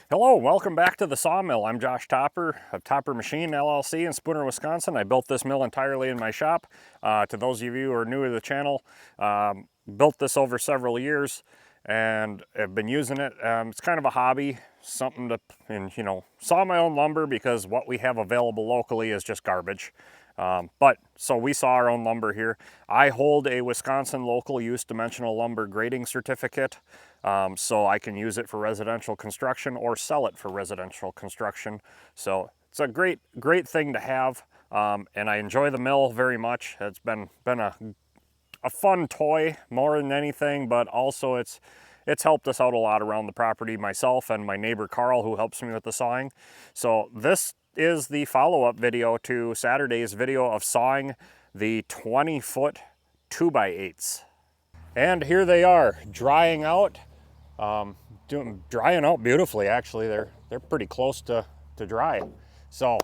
Hello, welcome back to the Sawmill. I'm Josh Topper of Topper Machine LLC in Spooner, Wisconsin. I built this mill entirely in my shop. To those of you who are new to the channel, built this over several years and have been using it. It's kind of a hobby, something to, saw my own lumber because what we have available locally is just garbage. So we saw our own lumber here. I hold a Wisconsin local use dimensional lumber grading certificate, so I can use it for residential construction or sell it for residential construction. So it's a great thing to have, and I enjoy the mill very much. It's been a fun toy more than anything, but also it's helped us out a lot around the property, myself and my neighbor Carl, who helps me with the sawing. So this is the follow-up video to Saturday's video of sawing the 20-foot 2x8s. And here they are, drying out. Drying out beautifully, actually. They're pretty close to dry. So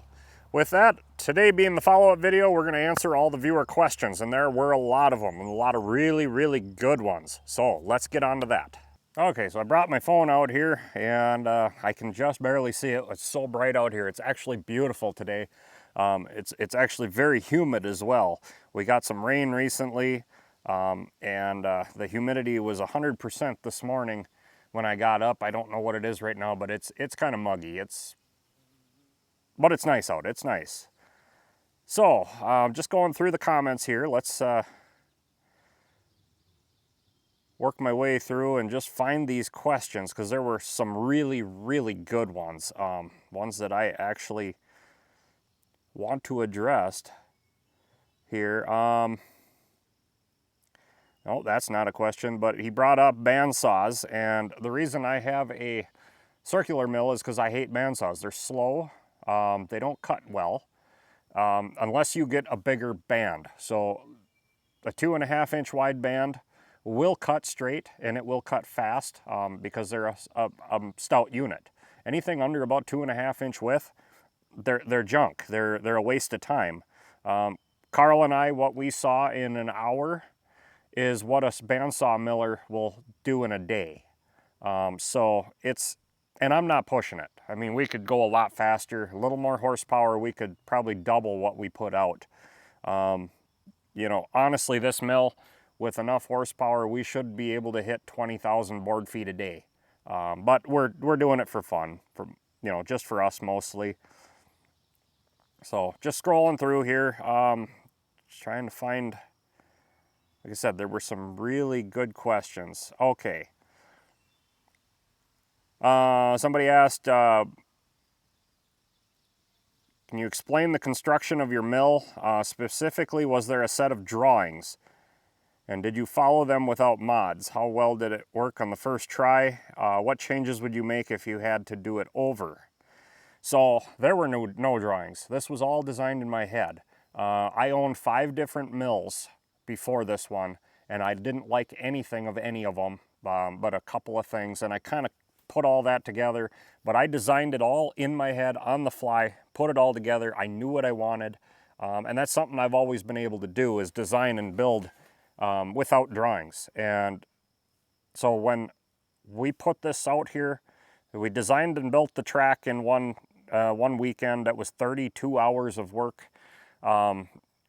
with that, today being the follow-up video, we're going to answer all the viewer questions, and there were a lot of them, and a lot of really good ones. So let's get on to that. Okay, so I brought my phone out here, and I can just barely see it. It's so bright out here. It's actually beautiful today. It's actually very humid as well. We got some rain recently, and the humidity was 100% this morning when I got up. I don't know what it is right now, but it's kind of muggy. But it's nice out. It's nice. So just going through the comments here. Let's work my way through and just find these questions, because there were some really good ones, ones that I actually want to address here. No, that's not a question, but he brought up bandsaws, and the reason I have a circular mill is because I hate bandsaws. They're slow, they don't cut well, unless you get a bigger band. So a 2.5 inch wide band will cut straight, and it will cut fast, because they're a stout unit. Anything under about 2.5 inch width, they're junk. They're a waste of time. Carl and I, what we saw in an hour is what a bandsaw miller will do in a day. So and I'm not pushing it. I mean, we could go a lot faster, a little more horsepower. We could probably double what we put out. Honestly, this mill, with enough horsepower, we should be able to hit 20,000 board feet a day. But we're doing it for fun, just for us mostly. So just scrolling through here, just trying to find, like I said, there were some really good questions. Okay. Somebody asked, can you explain the construction of your mill? Specifically, was there a set of drawings? And did you follow them without mods? How well did it work on the first try? What changes would you make if you had to do it over? So there were no drawings. This was all designed in my head. I owned 5 different mills before this one, and I didn't like anything of any of them, but a couple of things, and I kind of put all that together. But I designed it all in my head on the fly, put it all together. I knew what I wanted, and that's something I've always been able to do, is design and build without drawings. And so when we put this out here, we designed and built the track in one weekend. That was 32 hours of work.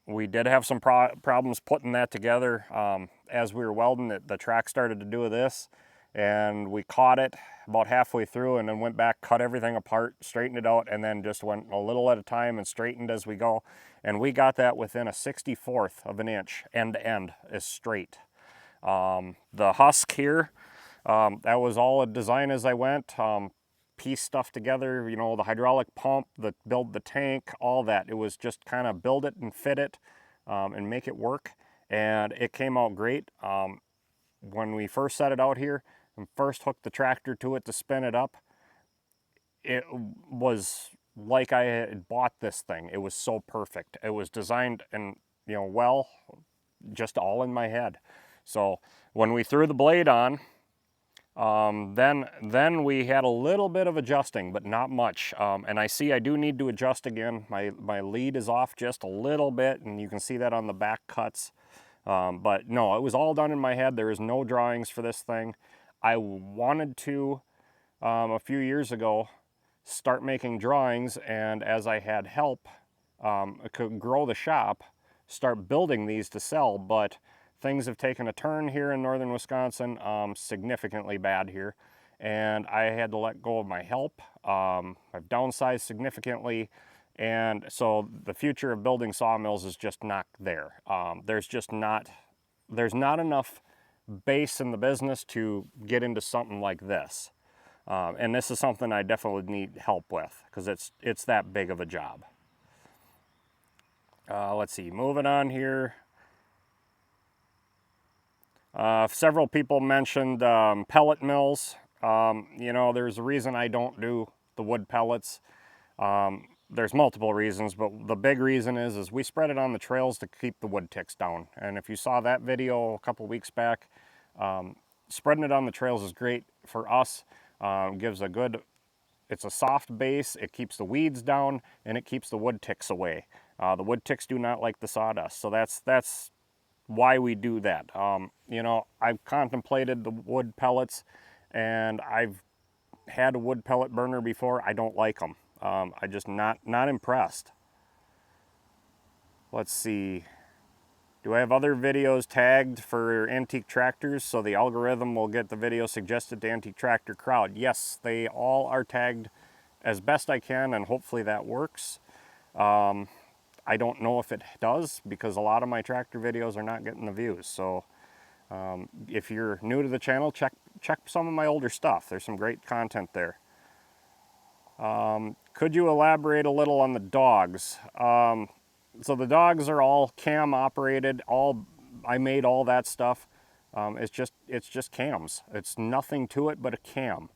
We did have some problems putting that together. As we were welding it, the track started to do this, and we caught it about halfway through, and then went back, cut everything apart, straightened it out, and then just went a little at a time and straightened as we go. And we got that within a 64th of an inch, end to end, is straight. The husk here, that was all a design as I went. Piece stuff together, the hydraulic pump, build the tank, all that. It was just kind of build it and fit it, and make it work. And it came out great. When we first set it out here and first hooked the tractor to it to spin it up, it was like I had bought this thing. It was so perfect. It was designed and, well, just all in my head. So when we threw the blade on, then we had a little bit of adjusting, but not much. And I do need to adjust again. My lead is off just a little bit, and you can see that on the back cuts. But no, it was all done in my head. There is no drawings for this thing. I wanted to a few years ago, start making drawings, and as I had help, I could grow the shop, start building these to sell, but things have taken a turn here in northern Wisconsin, significantly bad here, and I had to let go of my help. I've downsized significantly, and so the future of building sawmills is just not there. There's not enough base in the business to get into something like this. And this is something I definitely need help with, because it's that big of a job. Let's see, moving on here. Several people mentioned pellet mills. You know, there's a reason I don't do the wood pellets. There's multiple reasons, but the big reason is we spread it on the trails to keep the wood ticks down. And if you saw that video a couple weeks back, spreading it on the trails is great for us. Gives a good, it's a soft base, it keeps the weeds down, and it keeps the wood ticks away. The wood ticks do not like the sawdust, so that's why we do that. You know, I've contemplated the wood pellets, and I've had a wood pellet burner before. I don't like them. I just not impressed. Let's see. Do I have other videos tagged for antique tractors so the algorithm will get the video suggested to antique tractor crowd? Yes, they all are tagged as best I can, and hopefully that works. I don't know if it does, because a lot of my tractor videos are not getting the views. So if you're new to the channel, check some of my older stuff. There's some great content there. Could you elaborate a little on the dogs? So the dogs are all cam operated. I made all that stuff. It's just cams. It's nothing to it but a cam.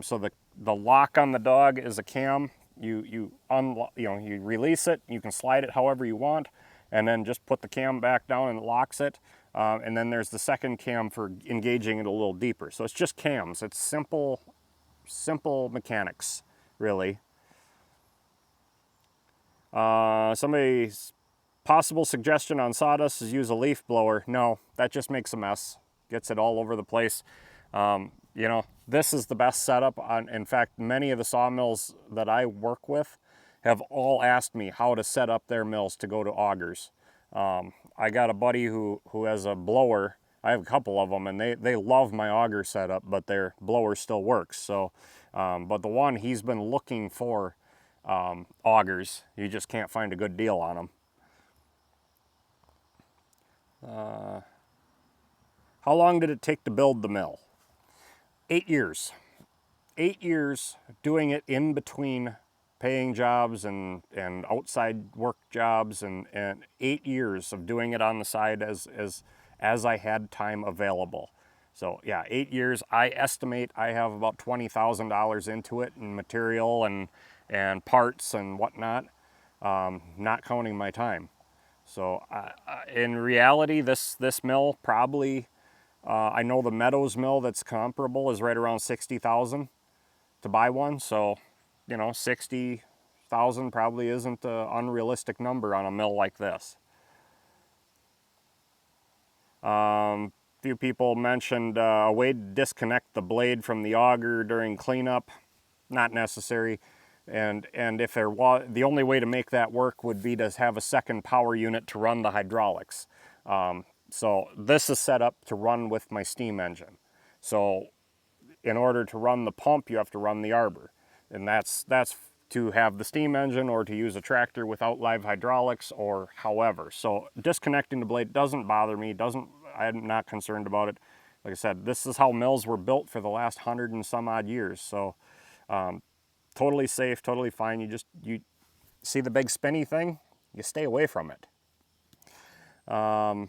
So the lock on the dog is a cam. You release it. You can slide it however you want, and then just put the cam back down and it locks it. And then there's the second cam for engaging it a little deeper. So it's just cams. It's simple mechanics, really. Somebody's possible suggestion on sawdust is use a leaf blower. No, that just makes a mess. Gets it all over the place. You know, this is the best setup. In fact, many of the sawmills that I work with have all asked me how to set up their mills to go to augers. I got a buddy who has a blower. I have a couple of them, and they love my auger setup, but their blower still works. So, but the one he's been looking for augers, you just can't find a good deal on them. How long did it take to build the mill? 8 years. 8 years doing it in between paying jobs and outside work jobs, and 8 years of doing it on the side as I had time available. So yeah, 8 years. I estimate I have about $20,000 into it in material and parts and whatnot, not counting my time. So in reality, this mill probably, I know the Meadows mill that's comparable is right around $60,000 to buy one. So, you know, $60,000 probably isn't an unrealistic number on a mill like this. Few people mentioned a way to disconnect the blade from the auger during cleanup. Not necessary. And if there was, the only way to make that work would be to have a second power unit to run the hydraulics. So this is set up to run with my steam engine. So in order to run the pump, you have to run the arbor. And that's to have the steam engine, or to use a tractor without live hydraulics, or however. So disconnecting the blade doesn't bother me, I'm not concerned about it. Like I said, this is how mills were built for the last 100 and some odd years. So totally safe, totally fine. You see the big spinny thing? You stay away from it. How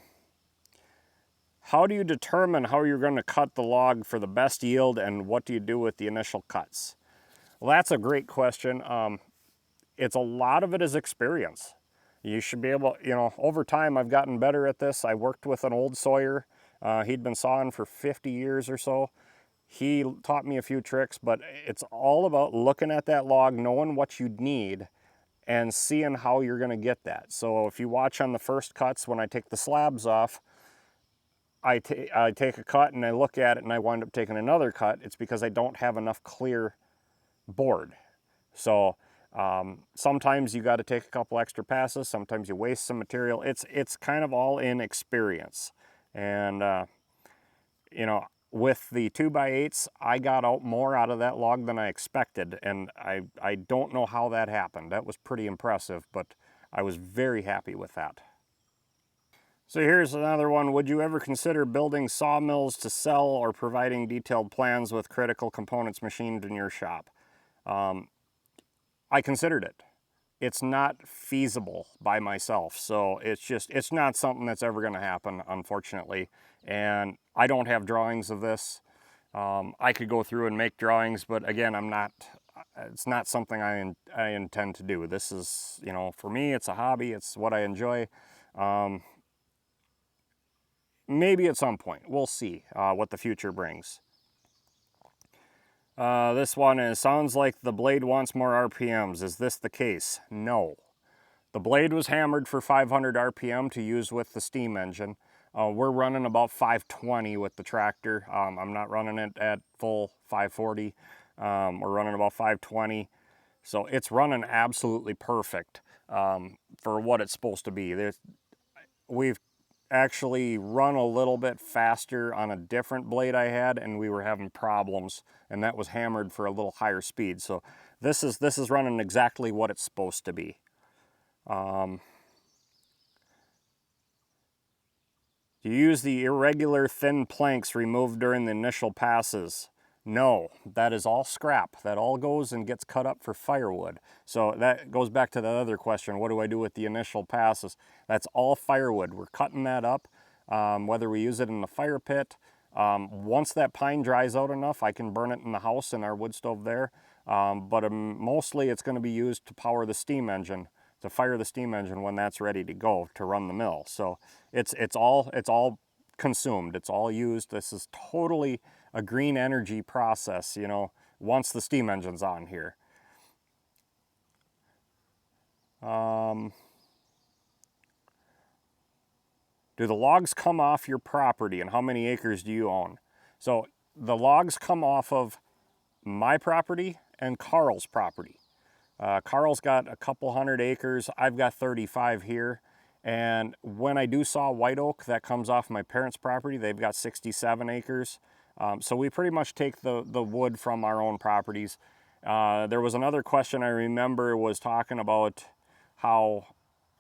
do you determine how you're going to cut the log for the best yield, and what do you do with the initial cuts? Well, that's a great question. It's a lot of it is experience. You should be able, you know, over time I've gotten better at this. I worked with an old sawyer. He'd been sawing for 50 years or so. He taught me a few tricks, but it's all about looking at that log, knowing what you need, and seeing how you're going to get that. So if you watch on the first cuts, when I take the slabs off, I take a cut and I look at it and I wind up taking another cut, it's because I don't have enough clear board. So sometimes you got to take a couple extra passes, sometimes you waste some material. It's kind of all in experience. And you know, with the 2x8s, I got out more out of that log than I expected, and I don't know how that happened. That was pretty impressive, but I was very happy with that. So here's another one. Would you ever consider building sawmills to sell or providing detailed plans with critical components machined in your shop? I considered it. It's not feasible by myself, so it's not something that's ever going to happen, unfortunately. And I don't have drawings of this. I could go through and make drawings, but again, it's not something I intend to do. This is, you know, for me, it's a hobby. It's what I enjoy. Maybe at some point, we'll see what the future brings. This one sounds like the blade wants more RPMs. Is this the case? No. The blade was hammered for 500 RPM to use with the steam engine. We're running about 520 with the tractor. I'm not running it at full 540. We're running about 520. So it's running absolutely perfect for what it's supposed to be. We've actually run a little bit faster on a different blade I had, and we were having problems, and that was hammered for a little higher speed. So this is running exactly what it's supposed to be. Do you use the irregular thin planks removed during the initial passes? No, that is all scrap. That all goes and gets cut up for firewood. So that goes back to the other question, what do I do with the initial passes? That's all firewood. We're cutting that up, whether we use it in the fire pit. Once that pine dries out enough, I can burn it in the house in our wood stove there. But mostly it's going to be used to power the steam engine, to fire the steam engine when that's ready to go to run the mill. So it's all consumed. It's all used. This is totally a green energy process, you know, once the steam engine's on here. Do the logs come off your property, and how many acres do you own? So the logs come off of my property and Carl's property. Carl's got a couple hundred acres. I've got 35 here. And when I do saw white oak, that comes off my parents' property. They've got 67 acres. So we pretty much take the wood from our own properties. There was another question I remember was talking about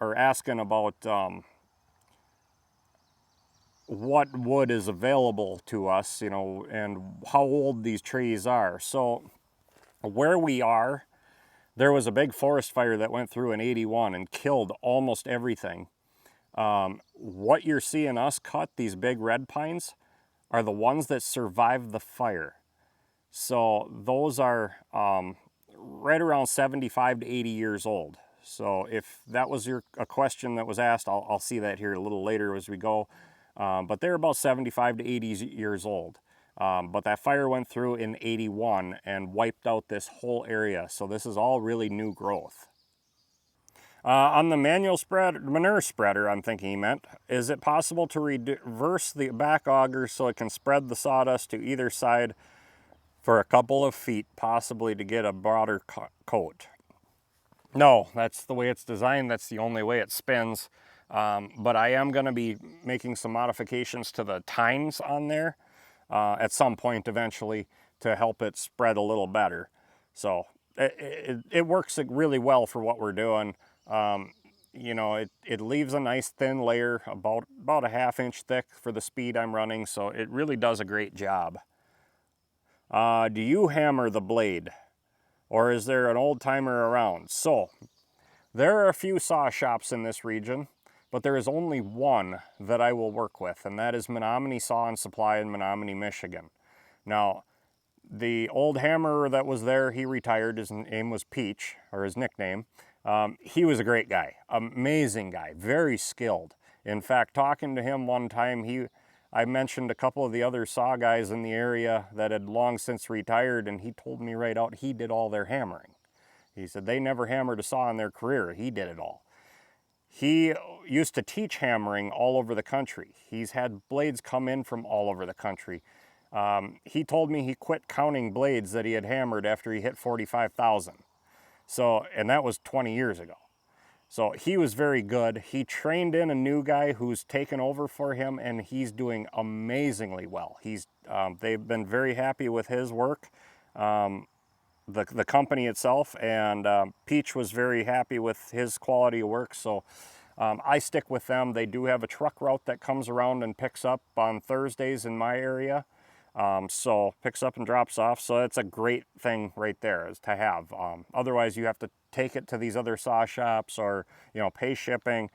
asking about what wood is available to us, you know, and how old these trees are. So where we are, there was a big forest fire that went through in '81 and killed almost everything. What you're seeing us cut, these big red pines, are the ones that survived the fire. So those are right around 75 to 80 years old. So if that was a question that was asked, I'll see that here a little later as we go. But they're about 75 to 80 years old. But that fire went through in '81 and wiped out this whole area. So this is all really new growth. On the manure spreader, I'm thinking he meant, is it possible to reverse the back auger so it can spread the sawdust to either side for a couple of feet, possibly to get a broader coat? No, that's the way it's designed. That's the only way it spins. But I am going to be making some modifications to the tines on there at some point eventually to help it spread a little better. So it works really well for what we're doing. You know, it leaves a nice thin layer, about a ½ inch thick for the speed I'm running, so it really does a great job. Do you hammer the blade, or is there an old timer around? So there are a few saw shops in this region, but there is only one that I will work with, and that is Menominee Saw and Supply in Menominee, Michigan. Now, the old hammerer that was there, he retired. His name was Peach, or his nickname. He was a great guy, amazing guy, very skilled. In fact, talking to him one time, I mentioned a couple of the other saw guys in the area that had long since retired, and he told me right out he did all their hammering. He said they never hammered a saw in their career. He did it all. He used to teach hammering all over the country. He's had blades come in from all over the country. He told me he quit counting blades that he had hammered after he hit 45,000. So, and that was 20 years ago. So he was very good. He trained in a new guy who's taken over for him, and he's doing amazingly well. They've been very happy with his work, the company itself, and Peach was very happy with his quality of work. So I stick with them. They do have a truck route that comes around and picks up on Thursdays in my area. So picks up and drops off. So it's a great thing right there is to have. Otherwise you have to take it to these other saw shops or, you know, pay shipping.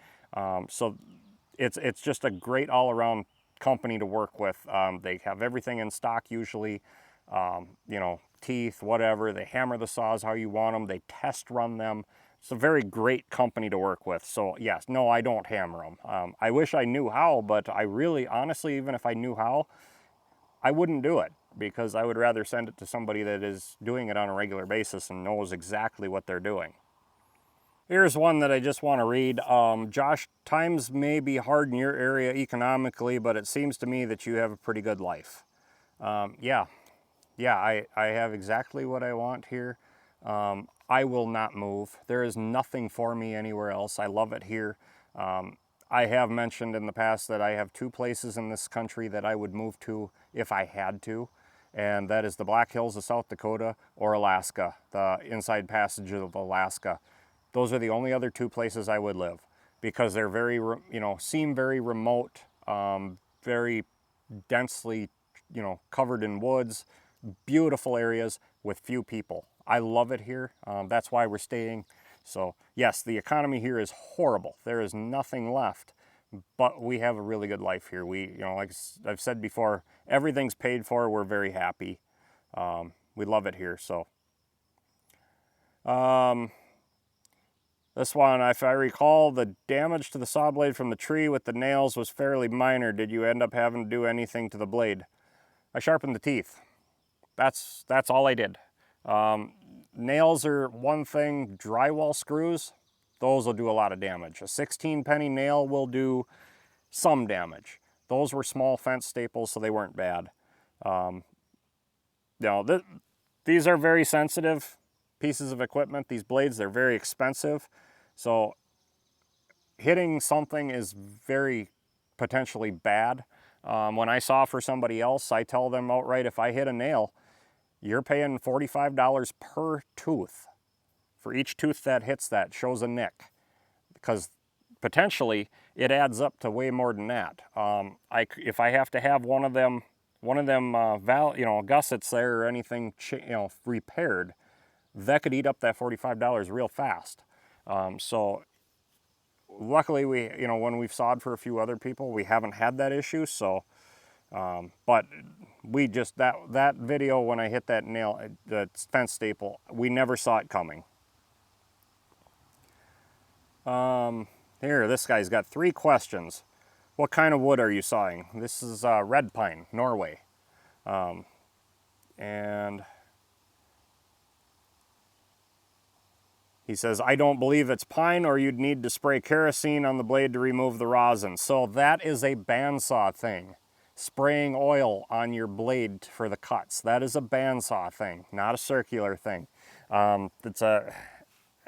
So it's just a great all around company to work with. They have everything in stock usually, you know, teeth, whatever. They hammer the saws how you want them. They test run them. It's a very great company to work with. So yes, no, I don't hammer them. I wish I knew how, but I really, honestly, even if I knew how, I wouldn't do it because I would rather send it to somebody that is doing it on a regular basis and knows exactly what they're doing. Here's one that I just want to read. Josh, times may be hard in your area economically, but it seems to me that you have a pretty good life. Yeah, I have exactly what I want here. I will not move. There is nothing for me anywhere else. I love it here. I have mentioned in the past that I have 2 places in this country that I would move to if I had to, and that is the Black Hills of South Dakota or Alaska, the Inside Passage of Alaska. Those are the only other 2 places I would live because they're very, you know, seem very remote, very densely, you know, covered in woods, beautiful areas with few people. I love it here. That's why we're staying. So yes, the economy here is horrible. There is nothing left, but we have a really good life here. We, you know, like I've said before, everything's paid for. We're very happy. We love it here. So this one, if I recall, the damage to the saw blade from the tree with the nails was fairly minor. Did you end up having to do anything to the blade? I sharpened the teeth. That's all I did. Nails are one thing. Drywall screws, those will do a lot of damage. A 16 penny nail will do some damage. Those were small fence staples, so they weren't bad. You know, these are very sensitive pieces of equipment. These blades, they're very expensive. So hitting something is very potentially bad. When I saw for somebody else, I tell them outright, if I hit a nail, you're paying $45 per tooth. For each tooth that hits that shows a nick, because potentially it adds up to way more than that. If I have to have one of them gussets there or anything, you know, repaired, that could eat up that $45 real fast. So luckily when we've sawed for a few other people, we haven't had that issue. So, but we just, that video when I hit that nail, the fence staple, we never saw it coming. Here, this guy's got 3 questions. What kind of wood are you sawing? This is red pine, Norway. And he says, I don't believe it's pine, or you'd need to spray kerosene on the blade to remove the rosin. So that is a bandsaw thing. Spraying oil on your blade for the cuts. That is a bandsaw thing, not a circular thing.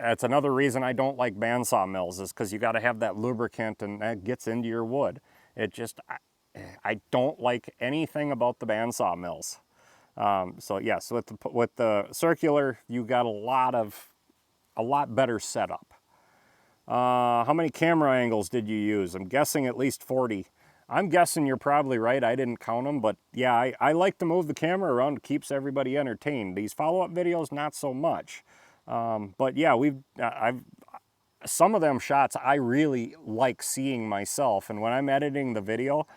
That's another reason I don't like bandsaw mills, is because you got to have that lubricant and that gets into your wood. It just, I don't like anything about the bandsaw mills. So yes, with the circular, you got a lot better setup. How many camera angles did you use? I'm guessing at least 40. I'm guessing you're probably right. I didn't count them, but yeah, I like to move the camera around. It keeps everybody entertained. These follow-up videos, not so much. But yeah, some of them shots I really like seeing myself. And when I'm editing the video,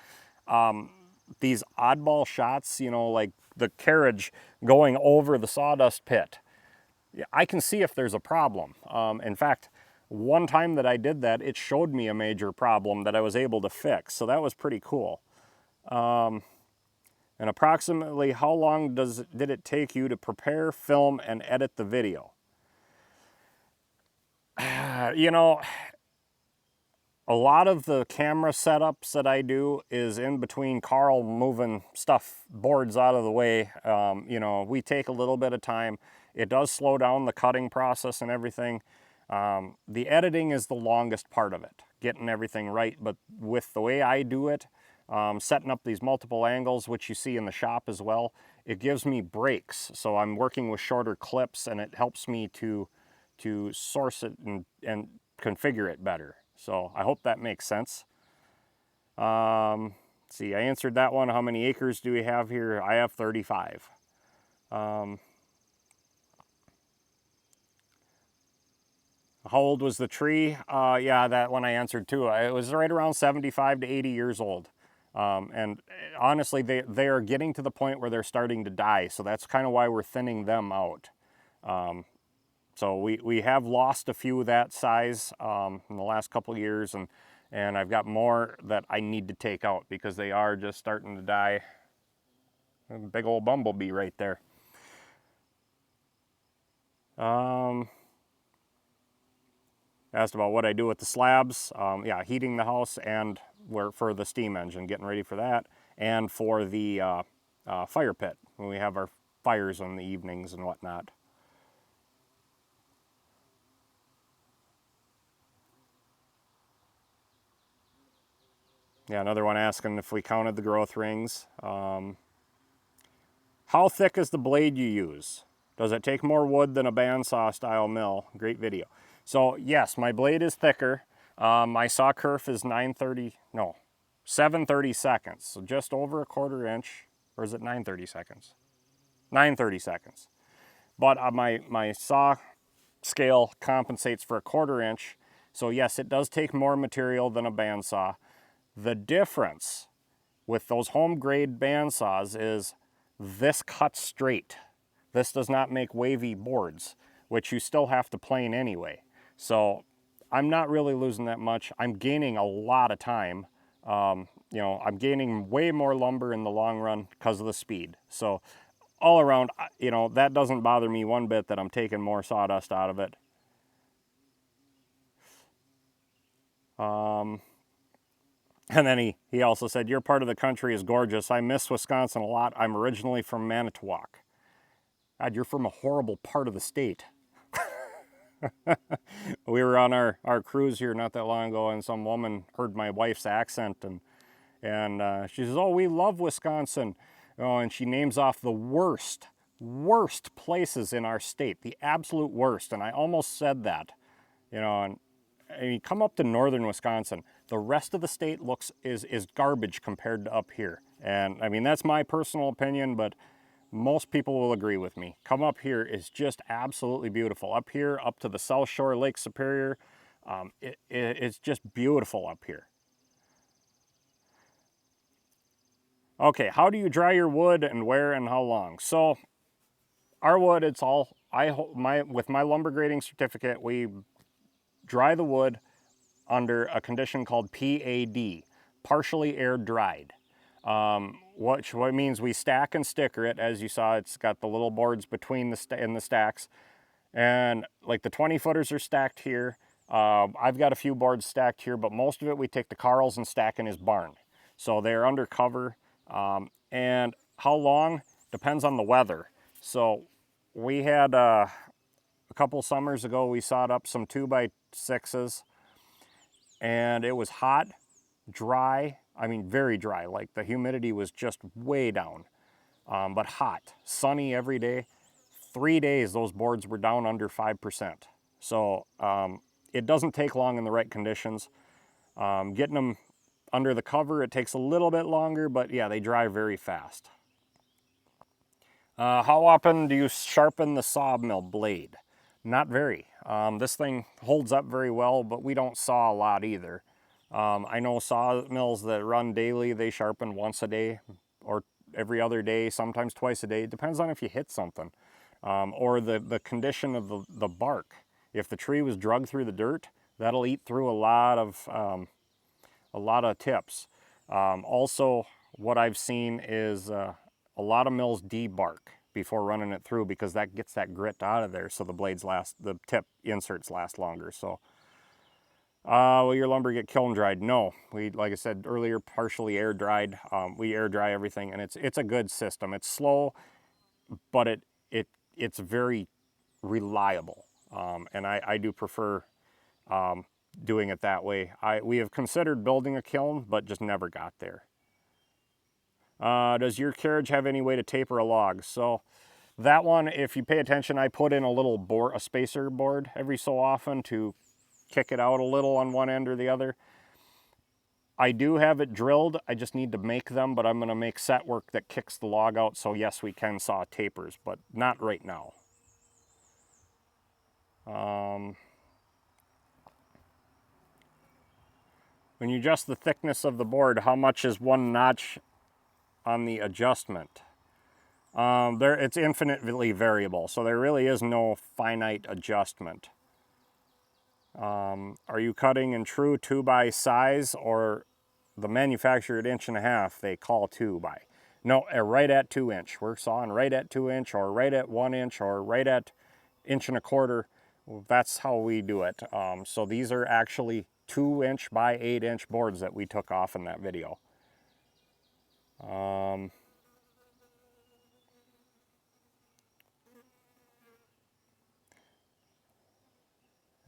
these oddball shots, you know, like the carriage going over the sawdust pit, I can see if there's a problem. In fact, one time that I did that, it showed me a major problem that I was able to fix. So that was pretty cool. And approximately how long did it take you to prepare, film, and edit the video? You know, a lot of the camera setups that I do is in between Carl moving boards out of the way. You know, we take a little bit of time. It does slow down the cutting process and everything. The editing is the longest part of it, getting everything right. But with the way I do it, setting up these multiple angles, which you see in the shop as well, it gives me breaks. So I'm working with shorter clips, and it helps me to source it and configure it better. So I hope that makes sense. Let's see, I answered that one. How many acres do we have here? I have 35. How old was the tree? Yeah, that one I answered too. It was right around 75 to 80 years old. And honestly, they are getting to the point where they're starting to die. So that's kind of why we're thinning them out. So we have lost a few that size in the last couple of years, and I've got more that I need to take out because they are just starting to die. A big old bumblebee right there. Asked about what I do with the slabs. Yeah, heating the house and for the steam engine, getting ready for that, and for the fire pit when we have our fires in the evenings and whatnot. Yeah, another one asking if we counted the growth rings. How thick is the blade you use? Does it take more wood than a bandsaw style mill? Great video. So yes, my blade is thicker. My saw kerf is 7/30 seconds. So just over a 1/4 inch, or is it 9/30 seconds? 9/30 seconds. But my saw scale compensates for a 1/4 inch. So yes, it does take more material than a bandsaw. The difference with those home grade bandsaws is this cuts straight. This does not make wavy boards, which you still have to plane anyway. So I'm not really losing that much. I'm gaining a lot of time. You know, I'm gaining way more lumber in the long run because of the speed. So all around, you know, that doesn't bother me one bit that I'm taking more sawdust out of it. And then he also said, your part of the country is gorgeous. I miss Wisconsin a lot. I'm originally from Manitowoc. God, you're from a horrible part of the state. We were on our cruise here not that long ago, and some woman heard my wife's accent, and she says, oh, we love Wisconsin. Oh, and she names off the worst places in our state, the absolute worst. And I almost said that, you know, and you come up to northern Wisconsin, the rest of the state is garbage compared to up here. And I mean, that's my personal opinion, but most people will agree with me. Come up here is just absolutely beautiful. Up here, up to the South Shore, Lake Superior, it's just beautiful up here. Okay, how do you dry your wood and where and how long? So our wood, it's all, with my lumber grading certificate, we dry the wood under a condition called PAD, partially air dried. What means we stack and sticker it. As you saw, it's got the little boards between the stacks, and like the 20-footers are stacked here. I've got a few boards stacked here, but most of it we take to Carl's and stack in his barn. So they're under cover, and how long depends on the weather. So we had a couple summers ago, we sawed up some 2x6s, and it was hot, dry. I mean, very dry. Like the humidity was just way down, but hot, sunny every day. 3 days, those boards were down under 5%. So it doesn't take long in the right conditions. Getting them under the cover, it takes a little bit longer, but yeah, they dry very fast. How often do you sharpen the sawmill blade? Not very. This thing holds up very well, but we don't saw a lot either. I know sawmills that run daily, they sharpen once a day or every other day, sometimes twice a day. It depends on if you hit something, or the condition of the bark. If the tree was drugged through the dirt, that'll eat through a lot of tips. Also, what I've seen is a lot of mills debark before running it through because that gets that grit out of there, so the blades last, the tip inserts last longer. So Will your lumber get kiln dried? No. We, like I said earlier, partially air dried. We air dry everything, and it's a good system. It's slow, but it's very reliable, and I do prefer doing it that way. We have considered building a kiln, but just never got there. Does your carriage have any way to taper a log? So that one, if you pay attention, I put in a little board, a spacer board every so often to kick it out a little on one end or the other. I do have it drilled. I just need to make them, but I'm going to make set work that kicks the log out. So yes, we can saw tapers, but not right now. When you adjust the thickness of the board, how much is one notch on the adjustment? It's infinitely variable, so there really is no finite adjustment. Are you cutting in true 2x size or the manufactured 1.5" they call 2x? No, right at 2". We're sawing right at 2" or right at 1" or right at 1.25". That's how we do it. So these are actually 2" by 8" boards that we took off in that video.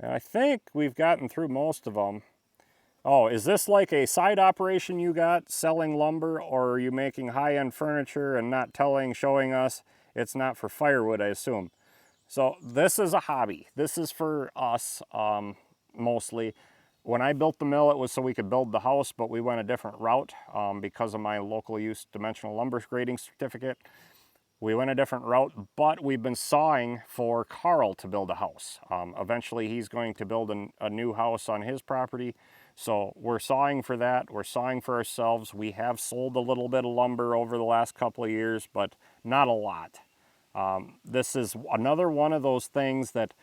And I think we've gotten through most of them. Oh, is this like a side operation you got, selling lumber, or are you making high-end furniture and not showing us? It's not for firewood, I assume. So this is a hobby. This is for us, mostly. When I built the mill, it was so we could build the house, but we went a different route because of my local use dimensional lumber grading certificate. We went a different route, but we've been sawing for Carl to build a house. Eventually, he's going to build a new house on his property. So we're sawing for that. We're sawing for ourselves. We have sold a little bit of lumber over the last couple of years, but not a lot. This is another one of those things that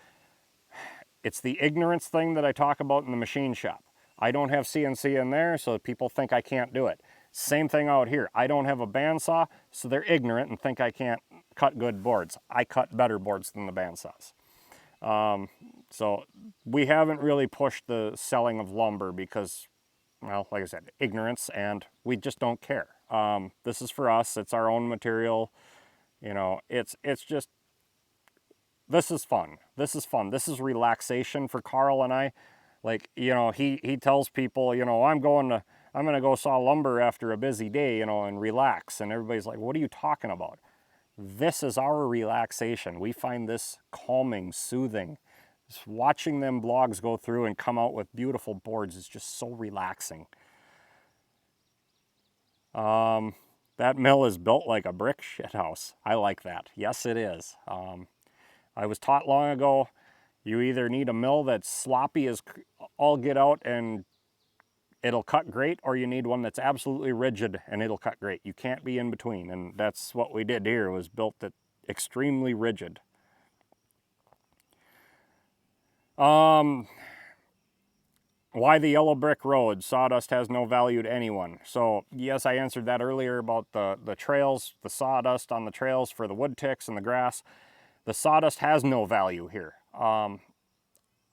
it's the ignorance thing that I talk about in the machine shop. I don't have CNC in there, so people think I can't do it. Same thing out here. I don't have a bandsaw, so they're ignorant and think I can't cut good boards. I cut better boards than the bandsaws. So we haven't really pushed the selling of lumber because, well, like I said, ignorance, and we just don't care. This is for us. It's our own material. You know, it's just, this is fun. This is fun. This is relaxation for Carl and I. Like, you know, he tells people, you know, I'm going to go saw lumber after a busy day, you know, and relax. And everybody's like, what are you talking about? This is our relaxation. We find this calming, soothing. Just watching them blogs go through and come out with beautiful boards is just so relaxing. That mill is built like a brick shithouse. I like that. Yes, it is. I was taught long ago, you either need a mill that's sloppy as all get out and it'll cut great, or you need one that's absolutely rigid and it'll cut great. You can't be in between, and that's what we did here, was built it extremely rigid. Why the yellow brick road? Sawdust has no value to anyone. So yes, I answered that earlier about the trails, the sawdust on the trails for the wood ticks and the grass. The sawdust has no value here.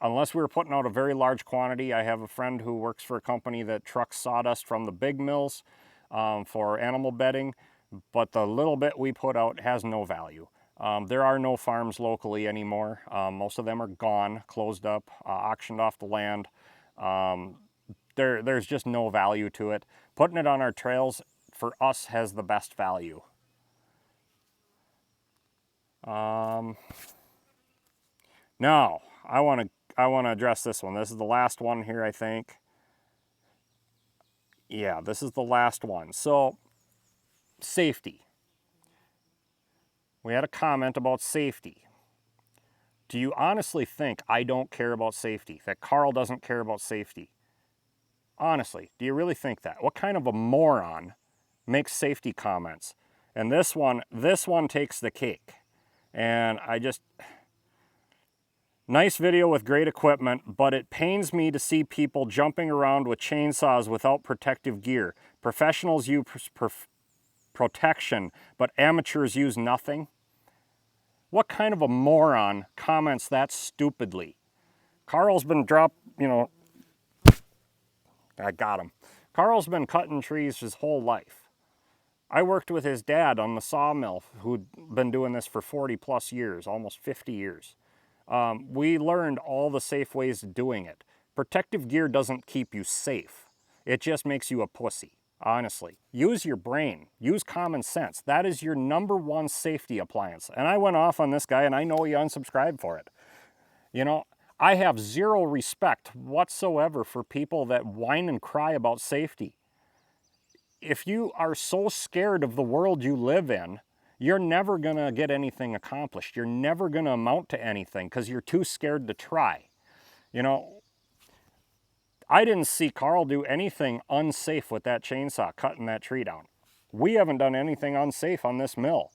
Unless we were putting out a very large quantity. I have a friend who works for a company that trucks sawdust from the big mills for animal bedding, but the little bit we put out has no value. There are no farms locally anymore. Most of them are gone, closed up, auctioned off the land. There's just no value to it. Putting it on our trails, for us, has the best value. Now, I want to address this one. This is the last one here, I think. Yeah, this is the last one. So, safety. We had a comment about safety. Do you honestly think I don't care about safety? That Carl doesn't care about safety? Honestly, do you really think that? What kind of a moron makes safety comments? And this one takes the cake. And nice video with great equipment, but it pains me to see people jumping around with chainsaws without protective gear. Professionals use protection, but amateurs use nothing. What kind of a moron comments that stupidly? Carl's been I got him. Carl's been cutting trees his whole life. I worked with his dad on the sawmill, who'd been doing this for 40 plus years, almost 50 years. We learned all the safe ways of doing it. Protective gear doesn't keep you safe. It just makes you a pussy, honestly. Use your brain. Use common sense. That is your #1 safety appliance. And I went off on this guy, and I know he unsubscribed for it. You know, I have zero respect whatsoever for people that whine and cry about safety. If you are so scared of the world you live in, you're never gonna get anything accomplished. You're never gonna amount to anything because you're too scared to try. You know, I didn't see Carl do anything unsafe with that chainsaw, cutting that tree down. We haven't done anything unsafe on this mill.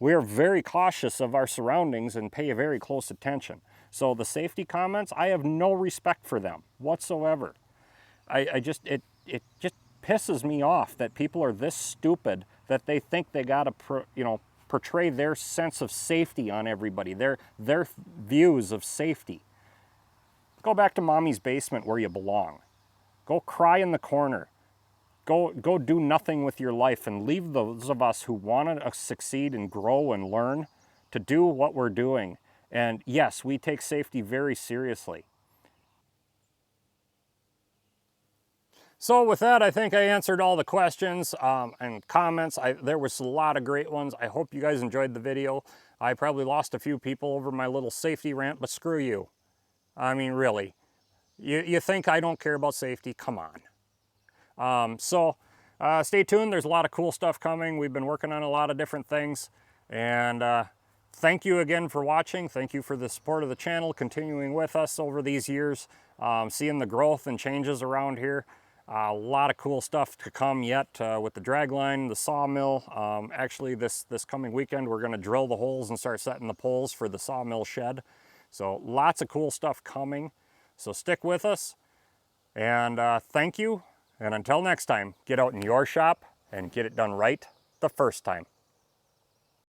We are very cautious of our surroundings and pay very close attention. So the safety comments, I have no respect for them whatsoever. It just pisses me off that people are this stupid that they think they gotta, portray their sense of safety on everybody, their views of safety. Go back to mommy's basement where you belong. Go cry in the corner. Go do nothing with your life and leave those of us who want to succeed and grow and learn to do what we're doing. And yes, we take safety very seriously. So with that, I think I answered all the questions and comments. There was a lot of great ones. I hope you guys enjoyed the video. I probably lost a few people over my little safety rant, but screw you. I mean, really. You think I don't care about safety? Come on. Stay tuned. There's a lot of cool stuff coming. We've been working on a lot of different things. And thank you again for watching. Thank you for the support of the channel, continuing with us over these years, seeing the growth and changes around here. A lot of cool stuff to come yet with the dragline, the sawmill. Actually, this coming weekend, we're going to drill the holes and start setting the poles for the sawmill shed. So lots of cool stuff coming. So stick with us. And thank you. And until next time, get out in your shop and get it done right the first time.